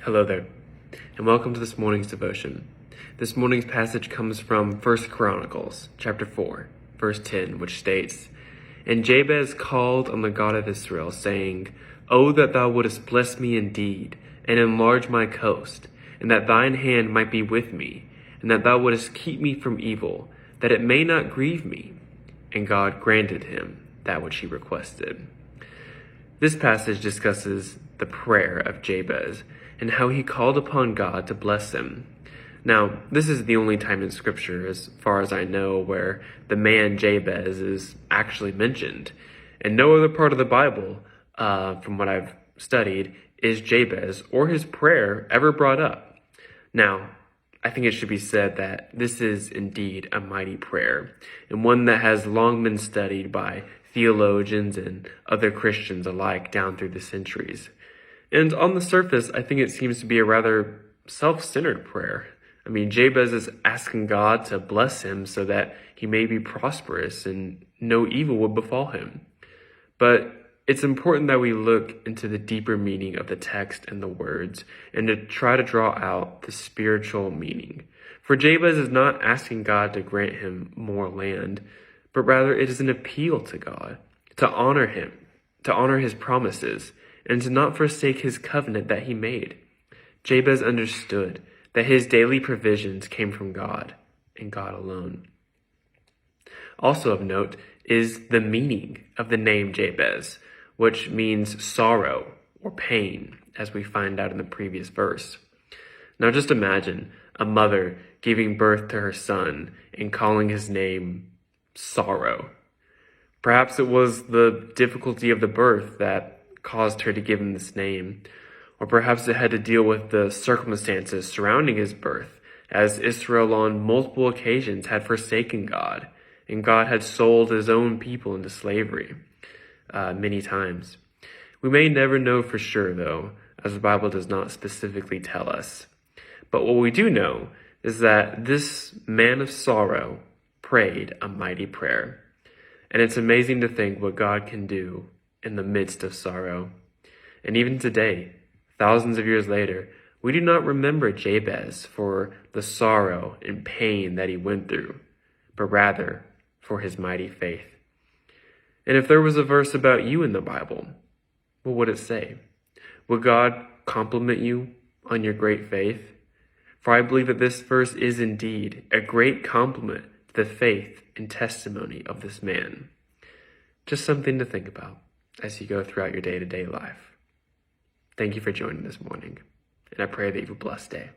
Hello there, and welcome to this morning's devotion. This morning's passage comes from 1 Chronicles, chapter 4, verse 10, which states, "And Jabez called on the God of Israel, saying, O that thou wouldest bless me indeed, and enlarge my coast, and that thine hand might be with me, and that thou wouldest keep me from evil, that it may not grieve me. And God granted him that which he requested." This passage discusses the prayer of Jabez and how he called upon God to bless him. Now, this is the only time in Scripture, as far as I know, where the man Jabez is actually mentioned. And no other part of the Bible, from what I've studied, is Jabez or his prayer ever brought up. Now, I think it should be said that this is indeed a mighty prayer, and one that has long been studied by theologians and other Christians alike down through the centuries. And on the surface, I think it seems to be a rather self-centered prayer. I mean, Jabez is asking God to bless him so that he may be prosperous and no evil would befall him. But it's important that we look into the deeper meaning of the text and the words and to try to draw out the spiritual meaning. For Jabez is not asking God to grant him more land, but rather it is an appeal to God to honor him, to honor his promises, and to not forsake his covenant that he made. Jabez understood that his daily provisions came from God and God alone. Also of note is the meaning of the name Jabez, which means sorrow or pain, as we find out in the previous verse. Now just imagine a mother giving birth to her son and calling his name Sorrow. Perhaps it was the difficulty of the birth that caused her to give him this name, or perhaps it had to deal with the circumstances surrounding his birth, as Israel on multiple occasions had forsaken God, and God had sold his own people into slavery many times. We may never know for sure, though, as the Bible does not specifically tell us. But what we do know is that this man of sorrow prayed a mighty prayer. And it's amazing to think what God can do in the midst of sorrow. And even today, thousands of years later, we do not remember Jabez for the sorrow and pain that he went through, but rather for his mighty faith. And if there was a verse about you in the Bible, what would it say? Would God compliment you on your great faith? For I believe that this verse is indeed a great compliment to the faith and testimony of this man. Just something to think about as you go throughout your day-to-day life. Thank you for joining this morning, and I pray that you have a blessed day.